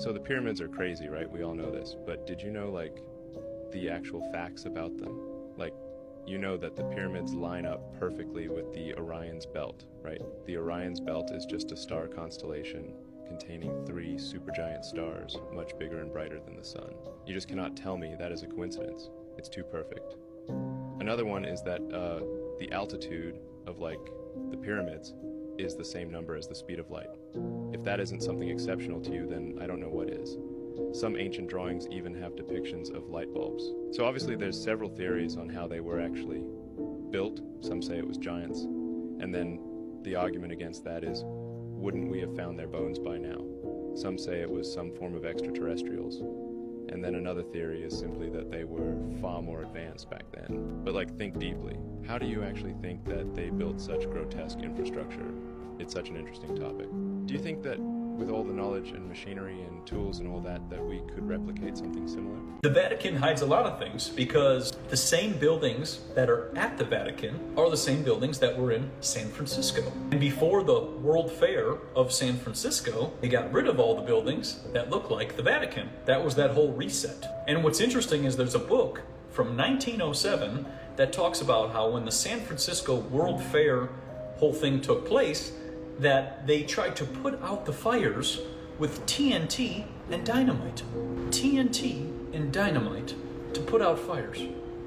So the pyramids are crazy, right? We all know this. But did you know, like, the actual facts about them? Like, you know that the pyramids line up perfectly with the Orion's belt, right? The Orion's belt is just a star constellation containing 3 supergiant stars, much bigger and brighter than the sun. You just cannot tell me that is a coincidence. It's too perfect. Another one is that the altitude of, like, the pyramids is the same number as the speed of light. If that isn't something exceptional to you, then I don't know what is. Some ancient drawings even have depictions of light bulbs. So obviously there's several theories on how they were actually built. Some say it was giants. And then the argument against that is, wouldn't we have found their bones by now? Some say it was some form of extraterrestrials. And then another theory is simply that they were far more advanced back then. But, like, think deeply. How do you actually think that they built such grotesque infrastructure? It's such an interesting topic. Do you think that with all the knowledge and machinery and tools and all that, that we could replicate something similar? The Vatican hides a lot of things because the same buildings that are at the Vatican are the same buildings that were in San Francisco. And before the World Fair of San Francisco, they got rid of all the buildings that look like the Vatican. That was that whole reset. And what's interesting is there's a book from 1907 that talks about how when the San Francisco World Fair whole thing took place, that they tried to put out the fires with TNT and dynamite. TNT and dynamite to put out fires.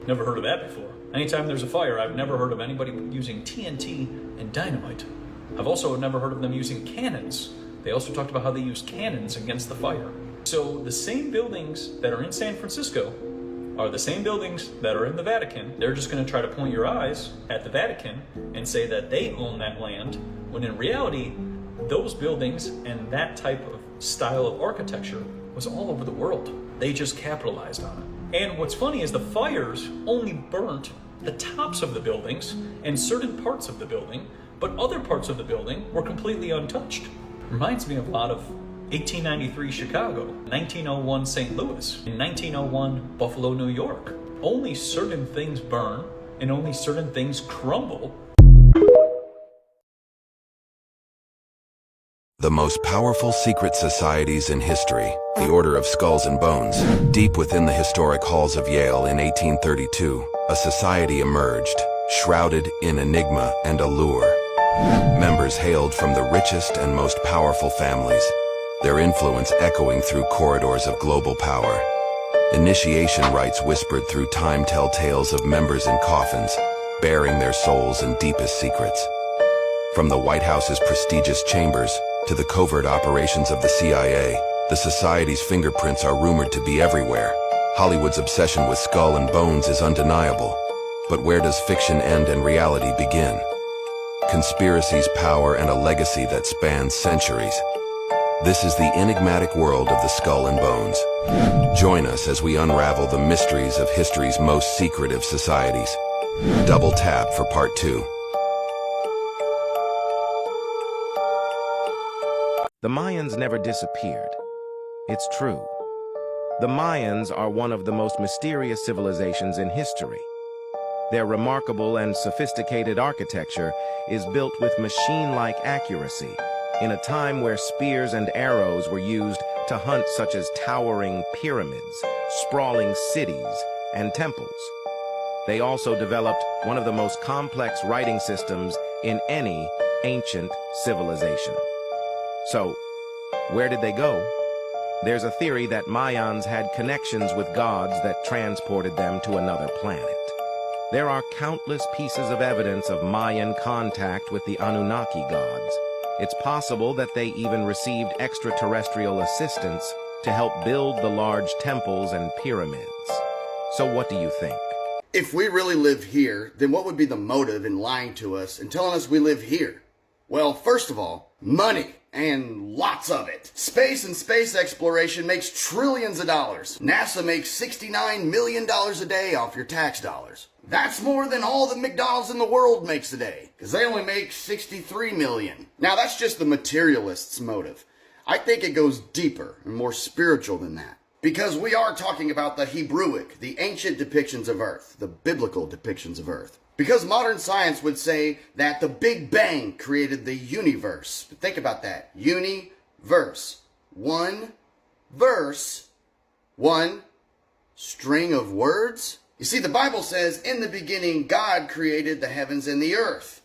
Never heard of that before. Anytime there's a fire, I've never heard of anybody using TNT and dynamite. I've also never heard of them using cannons. They also talked about how they use cannons against the fire. So the same buildings that are in San Francisco are the same buildings that are in the Vatican. They're just going to try to point your eyes at the Vatican and say that they own that land, when in reality, those buildings and that type of style of architecture was all over the world. They just capitalized on it. And what's funny is the fires only burnt the tops of the buildings and certain parts of the building, but other parts of the building were completely untouched. Reminds me of a lot of 1893 Chicago, 1901 St. Louis, and 1901 Buffalo, New York. Only certain things burn and only certain things crumble. The most powerful secret societies in history, the Order of Skulls and Bones. Deep within the historic halls of Yale in 1832, a society emerged, shrouded in enigma and allure. Members hailed from the richest and most powerful families, their influence echoing through corridors of global power. Initiation rites whispered through time-tell tales of members in coffins, bearing their souls and deepest secrets. From the White House's prestigious chambers to the covert operations of the CIA, the society's fingerprints are rumored to be everywhere. Hollywood's obsession with skull and bones is undeniable. But where does fiction end and reality begin? Conspiracies, power, and a legacy that spans centuries. This is the enigmatic world of the skull and bones. Join us as we unravel the mysteries of history's most secretive societies. Double tap for part 2. The Mayans never disappeared. It's true. The Mayans are one of the most mysterious civilizations in history. Their remarkable and sophisticated architecture is built with machine-like accuracy in a time where spears and arrows were used to hunt such as towering pyramids, sprawling cities, and temples. They also developed one of the most complex writing systems in any ancient civilization. So, where did they go? There's a theory that Mayans had connections with gods that transported them to another planet. There are countless pieces of evidence of Mayan contact with the Anunnaki gods. It's possible that they even received extraterrestrial assistance to help build the large temples and pyramids. So what do you think? If we really live here, then what would be the motive in lying to us and telling us we live here? Well, first of all, money. And lots of it. Space and space exploration makes trillions of dollars. NASA makes $69 million a day off your tax dollars. That's more than all the McDonald's in the world makes a day, because they only make 63 million. Now that's just the materialist's motive. I think it goes deeper and more spiritual than that. Because we are talking about the Hebrewic, the ancient depictions of Earth, the biblical depictions of Earth. Because modern science would say that the Big Bang created the universe. But think about that. Universe. One verse, one string of words? You see, the Bible says, in the beginning, God created the heavens and the earth.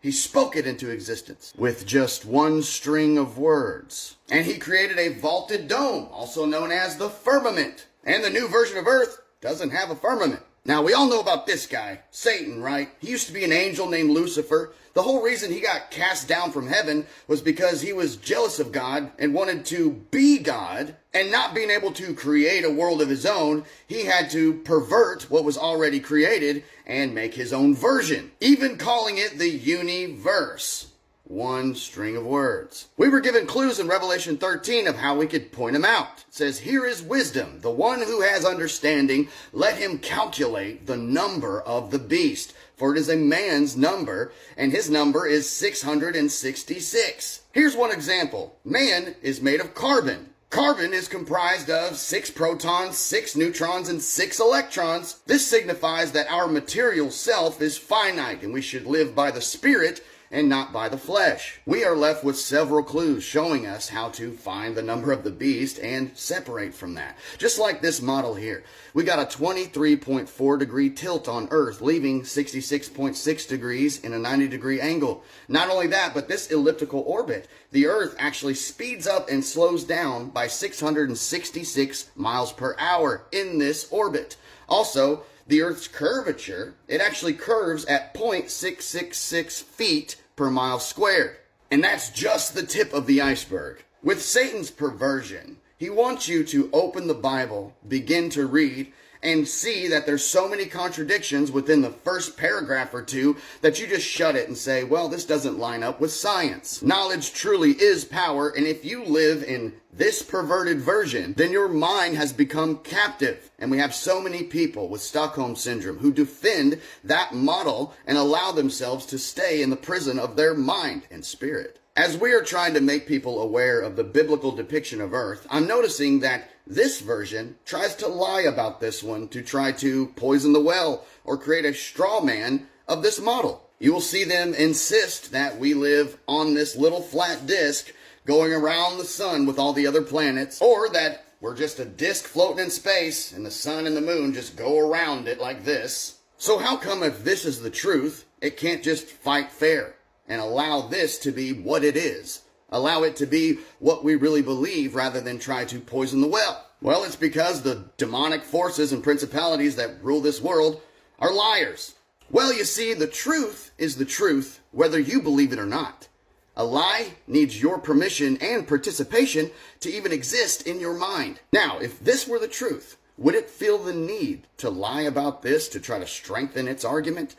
He spoke it into existence with just one string of words. And he created a vaulted dome, also known as the firmament. And the new version of earth doesn't have a firmament. Now, we all know about this guy, Satan, right? He used to be an angel named Lucifer. The whole reason he got cast down from heaven was because he was jealous of God and wanted to be God. And not being able to create a world of his own, he had to pervert what was already created and make his own version, even calling it the universe. One string of words. We were given clues in Revelation 13 of how we could point him out. It says, here is wisdom, the one who has understanding, let him calculate the number of the beast, for it is a man's number, and his number is 666. Here's one example. Man is made of carbon. Carbon is comprised of 6 protons, 6 neutrons, and 6 electrons. This signifies that our material self is finite, and we should live by the spirit and not by the flesh. We are left with several clues showing us how to find the number of the beast and separate from that. Just like this model here. We got a 23.4 degree tilt on Earth, leaving 66.6 degrees in a 90-degree angle. Not only that, but this elliptical orbit, the Earth actually speeds up and slows down by 666 miles per hour in this orbit. Also, the Earth's curvature, it actually curves at 0.666 feet per mile squared. And that's just the tip of the iceberg. With Satan's perversion, he wants you to open the Bible, begin to read, and see that there's so many contradictions within the first paragraph or two that you just shut it and say, well, this doesn't line up with science. Knowledge truly is power, and if you live in this perverted version, then your mind has become captive. And we have so many people with Stockholm Syndrome who defend that model and allow themselves to stay in the prison of their mind and spirit. As we are trying to make people aware of the biblical depiction of Earth, I'm noticing that this version tries to lie about this one to try to poison the well or create a straw man of this model. You will see them insist that we live on this little flat disk going around the sun with all the other planets, or that we're just a disk floating in space and the sun and the moon just go around it like this. So how come if this is the truth, it can't just fight fair and allow this to be what it is? Allow it to be what we really believe rather than try to poison the well? Well, it's because the demonic forces and principalities that rule this world are liars. Well, you see, the truth is the truth whether you believe it or not. A lie needs your permission and participation to even exist in your mind. Now, if this were the truth, would it feel the need to lie about this to try to strengthen its argument?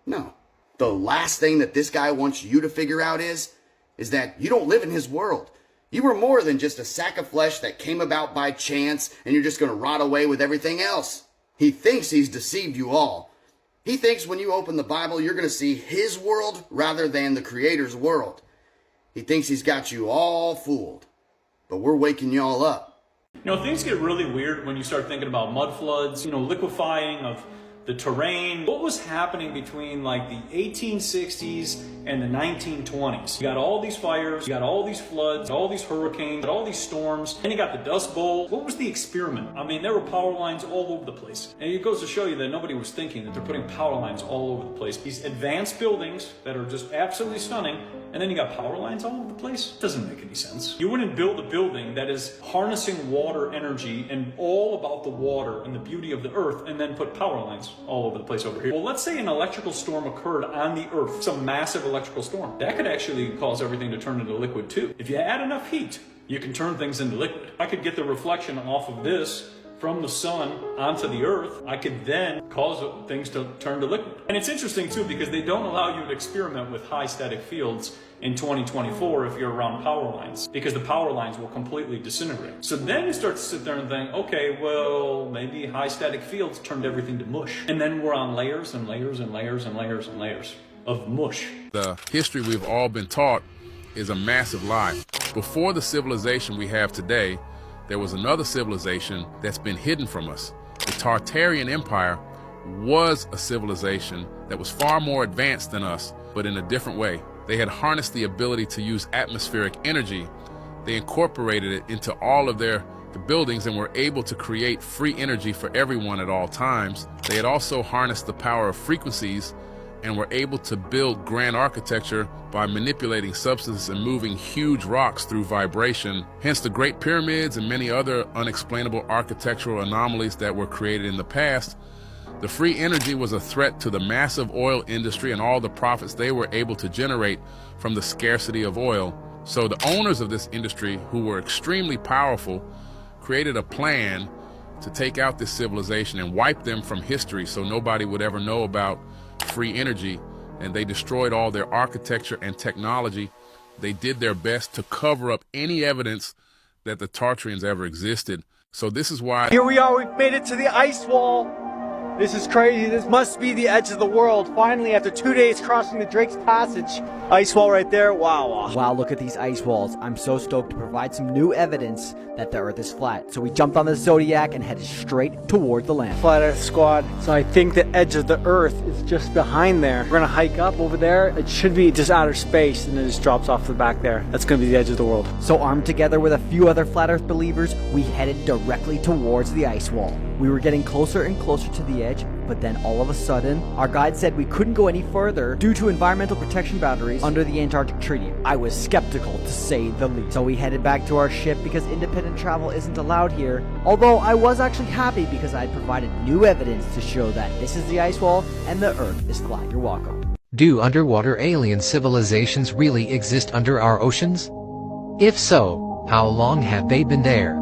No. The last thing that this guy wants you to figure out is that you don't live in his world. You were more than just a sack of flesh that came about by chance and you're just going to rot away with everything else. He thinks he's deceived you all. He thinks when you open the Bible, you're going to see his world rather than the Creator's world. He thinks he's got you all fooled. But we're waking you all up. You know, things get really weird when you start thinking about mud floods, liquefying of the terrain. What was happening between like the 1860s and the 1920s? You got all these fires, you got all these floods, all these hurricanes, all these storms, and you got the Dust Bowl. What was the experiment? I mean, there were power lines all over the place. And it goes to show you that nobody was thinking that they're putting power lines all over the place. These advanced buildings that are just absolutely stunning, and then you got power lines all over the place? It doesn't make any sense. You wouldn't build a building that is harnessing water energy and all about the water and the beauty of the earth and then put power lines all over the place over here. Well, let's say an electrical storm occurred on the earth, some massive electrical storm. That could actually cause everything to turn into liquid too. If you add enough heat, you can turn things into liquid. I could get the reflection off of this from the sun onto the earth. I could then cause things to turn to liquid. And it's interesting too because they don't allow you to experiment with high static fields in 2024 if you're around power lines, because the power lines will completely disintegrate. So then you start to sit there and think, okay, well, maybe high static fields turned everything to mush. And then we're on layers and layers and layers and layers and layers of mush. The history we've all been taught is a massive lie. Before the civilization we have today, there was another civilization that's been hidden from us. The Tartarian Empire was a civilization that was far more advanced than us, but in a different way. They had harnessed the ability to use atmospheric energy they incorporated it into all of the buildings and were able to create free energy for everyone at all times. They had also harnessed the power of frequencies and were able to build grand architecture by manipulating substances and moving huge rocks through vibration. Hence the Great Pyramids and many other unexplainable architectural anomalies that were created in the past. The free energy was a threat to the massive oil industry and all the profits they were able to generate from the scarcity of oil. So the owners of this industry, who were extremely powerful, created a plan to take out this civilization and wipe them from history so nobody would ever know about free energy. And they destroyed all their architecture and technology. They did their best to cover up any evidence that the Tartarians ever existed. So this is why... Here we are, we've made it to the ice wall. This is crazy. This must be the edge of the world. Finally, after 2 days crossing the Drake's Passage. Ice wall right there. Wow. Wow, look at these ice walls. I'm so stoked to provide some new evidence that the Earth is flat. So we jumped on the Zodiac and headed straight toward the land. Flat Earth Squad. So I think the edge of the Earth is just behind there. We're gonna hike up over there. It should be just outer space and it just drops off the back there. That's gonna be the edge of the world. So armed together with a few other Flat Earth believers, we headed directly towards the ice wall. We were getting closer and closer to the edge, but then all of a sudden, our guide said we couldn't go any further due to environmental protection boundaries under the Antarctic Treaty. I was skeptical, to say the least. So we headed back to our ship because independent travel isn't allowed here. Although I was actually happy because I had provided new evidence to show that this is the ice wall and the Earth is flat. You're welcome. Do underwater alien civilizations really exist under our oceans? If so, how long have they been there?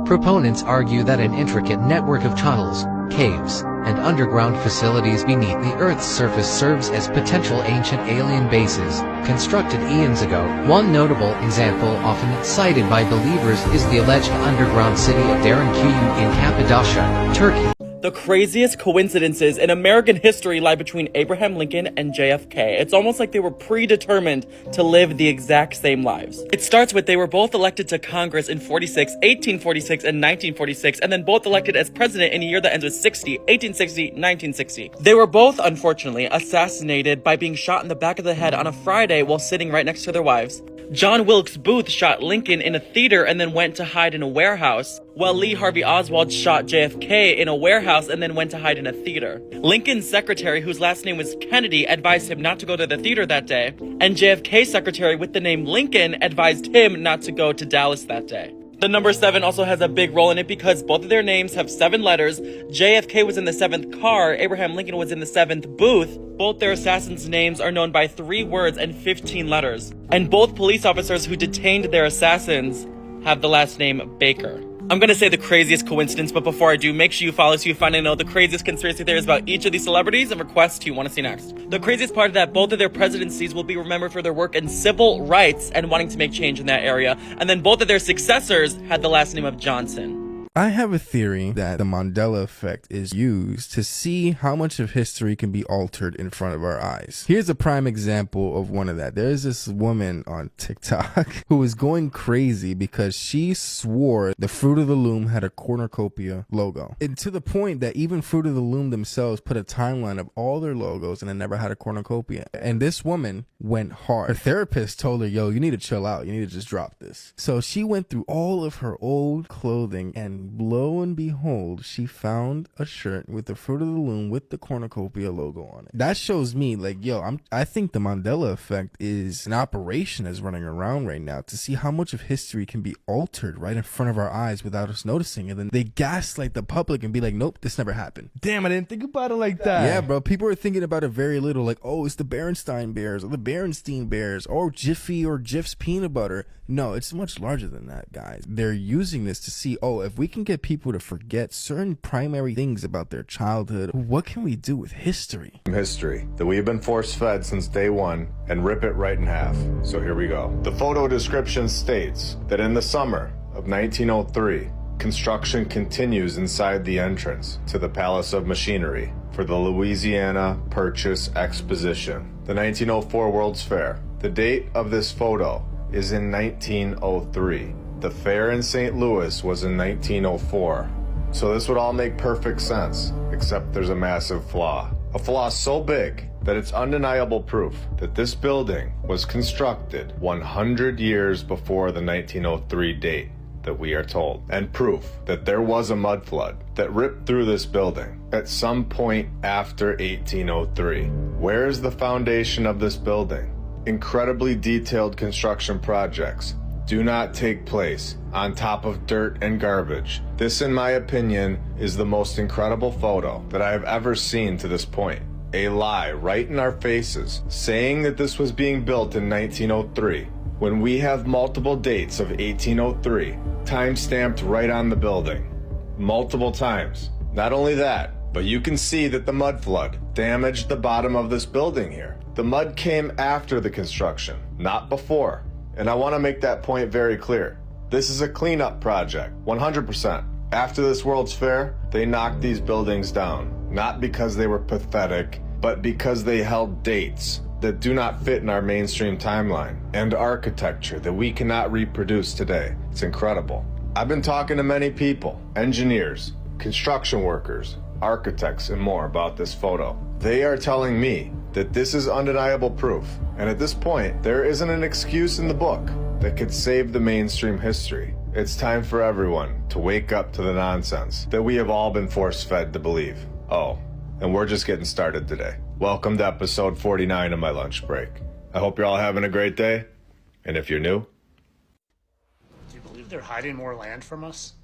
Proponents argue that an intricate network of tunnels, caves, and underground facilities beneath the Earth's surface serves as potential ancient alien bases, constructed eons ago. One notable example often cited by believers is the alleged underground city of Derinkuyu in Cappadocia, Turkey. The craziest coincidences in American history lie between Abraham Lincoln and JFK. It's almost like they were predetermined to live the exact same lives. It starts with they were both elected to Congress in 1846, and 1946, and then both elected as president in a year that ends with 1860, 1960. They were both, unfortunately, assassinated by being shot in the back of the head on a Friday while sitting right next to their wives. John Wilkes Booth shot Lincoln in a theater and then went to hide in a warehouse, while Lee Harvey Oswald shot JFK in a warehouse and then went to hide in a theater. Lincoln's secretary, whose last name was Kennedy, advised him not to go to the theater that day, and JFK's secretary with the name Lincoln advised him not to go to Dallas that day. The number 7 also has a big role in it because both of their names have 7 letters. JFK was in the 7th car, Abraham Lincoln was in the 7th booth. Both their assassins' names are known by 3 words and 15 letters. And both police officers who detained their assassins have the last name Baker. I'm gonna say the craziest coincidence, but before I do, make sure you follow so you find and know the craziest conspiracy theories about each of these celebrities and requests you want to see next. The craziest part is that both of their presidencies will be remembered for their work in civil rights and wanting to make change in that area, and then both of their successors had the last name of Johnson. I have a theory that the Mandela effect is used to see how much of history can be altered in front of our eyes. Here's a prime example of one of that. There's this woman on TikTok who was going crazy because she swore the Fruit of the Loom had a cornucopia logo. And to the point that even Fruit of the Loom themselves put a timeline of all their logos and it never had a cornucopia. And this woman went hard. Her therapist told her, yo, you need to chill out. You need to just drop this. So she went through all of her old clothing and lo and behold, she found a shirt with the Fruit of the Loom with the cornucopia logo on it. That shows me, like, yo, I think the Mandela effect is an operation that's running around right now to see how much of history can be altered right in front of our eyes without us noticing. And then they gaslight the public and be like, nope, this never happened. Damn, I didn't think about it like that. Yeah, bro, people are thinking about it very little. Like, oh, it's the Berenstain Bears or the Berenstein Bears or Jiffy or Jif's peanut butter. No, it's much larger than that, guys. They're using this to see, oh, if we can get people to forget certain primary things about their childhood, what can we do with history? History that we have been force-fed since day one and rip it right in half. So here we go. The photo description states that in the summer of 1903, construction continues inside the entrance to the Palace of Machinery for the Louisiana Purchase Exposition, the 1904 World's Fair. The date of this photo is in 1903. The fair in St. Louis was in 1904. So this would all make perfect sense, except there's a massive flaw. A flaw so big that it's undeniable proof that this building was constructed 100 years before the 1903 date that we are told, and proof that there was a mud flood that ripped through this building at some point after 1803. Where is the foundation of this building? Incredibly detailed construction projects do not take place on top of dirt and garbage. This, in my opinion, is the most incredible photo that I have ever seen to this point. A lie right in our faces, saying that this was being built in 1903, when we have multiple dates of 1803 time-stamped right on the building. Multiple times. Not only that, but you can see that the mud flood damaged the bottom of this building here. The mud came after the construction, not before. And I want to make that point very clear. This is a cleanup project, 100%. After this World's Fair, they knocked these buildings down, not because they were pathetic, but because they held dates that do not fit in our mainstream timeline and architecture that we cannot reproduce today. It's incredible. I've been talking to many people, engineers, construction workers, architects, and more about this photo. They are telling me that this is undeniable proof, and at this point, there isn't an excuse in the book that could save the mainstream history. It's time for everyone to wake up to the nonsense that we have all been force-fed to believe. Oh, and we're just getting started today. Welcome to episode 49 of my lunch break. I hope you're all having a great day, and if you're new... Do you believe they're hiding more land from us?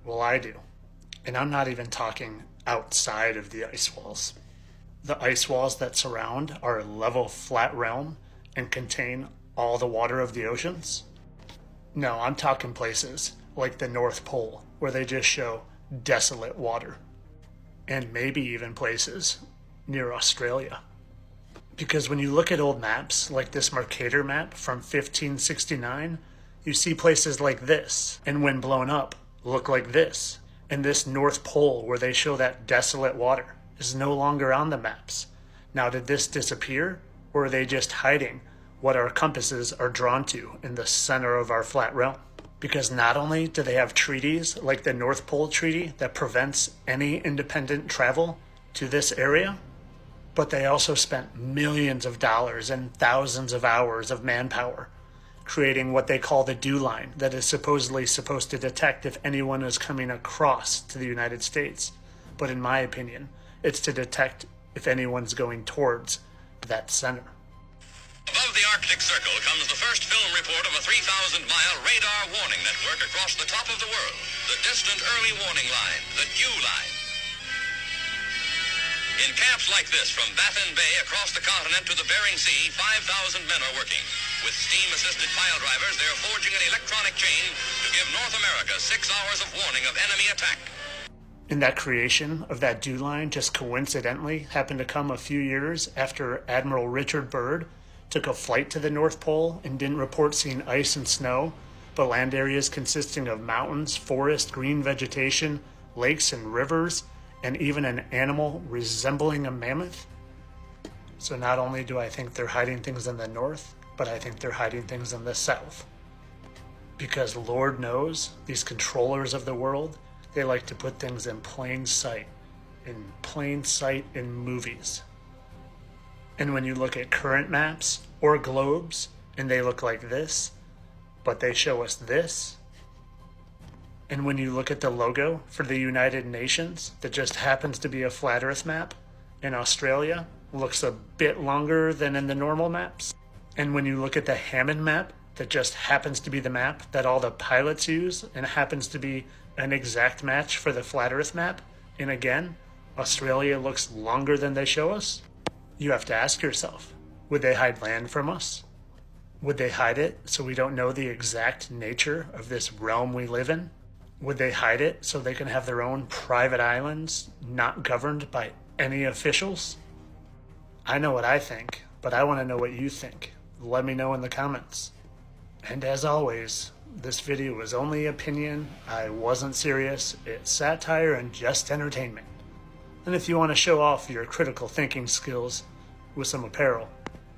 Well, I do. And I'm not even talking outside of the ice walls. The ice walls that surround our level, flat realm and contain all the water of the oceans? No, I'm talking places like the North Pole, where they just show desolate water. And maybe even places near Australia. Because when you look at old maps, like this Mercator map from 1569, you see places like this, and when blown up, look like this. And this North Pole, where they show that desolate water, is no longer on the maps. Now, did this disappear, or are they just hiding what our compasses are drawn to in the center of our flat realm? Because not only do they have treaties like the North Pole Treaty that prevents any independent travel to this area, but they also spent millions of dollars and thousands of hours of manpower creating what they call the dew line that is supposedly supposed to detect if anyone is coming across to the United States. But in my opinion, it's to detect if anyone's going towards that center. Above the Arctic Circle comes the first film report of a 3,000-mile radar warning network across the top of the world. The distant early warning line, the dew line. In camps like this, from Baffin Bay across the continent to the Bering Sea, 5,000 men are working. With steam-assisted pile drivers, they are forging an electronic chain to give North America 6 hours of warning of enemy attack. And that creation of that dew line just coincidentally happened to come a few years after Admiral Richard Byrd took a flight to the North Pole and didn't report seeing ice and snow, but land areas consisting of mountains, forest, green vegetation, lakes and rivers, and even an animal resembling a mammoth. So not only do I think they're hiding things in the north, but I think they're hiding things in the south. Because Lord knows, these controllers of the world, they like to put things in plain sight in movies. And when you look at current maps or globes, and they look like this, but they show us this. And when you look at the logo for the United Nations that just happens to be a flat earth map in Australia, looks a bit longer than in the normal maps. And when you look at the Hammond map that just happens to be the map that all the pilots use and happens to be an exact match for the flat earth map, and again, Australia looks longer than they show us, you have to ask yourself, would they hide land from us? Would they hide it so we don't know the exact nature of this realm we live in? Would they hide it so they can have their own private islands, not governed by any officials? I know what I think, but I want to know what you think. Let me know in the comments. And as always, this video was only opinion. I wasn't serious. It's satire and just entertainment. And if you want to show off your critical thinking skills with some apparel,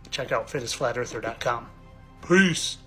check out fittestflatearther.com. Peace!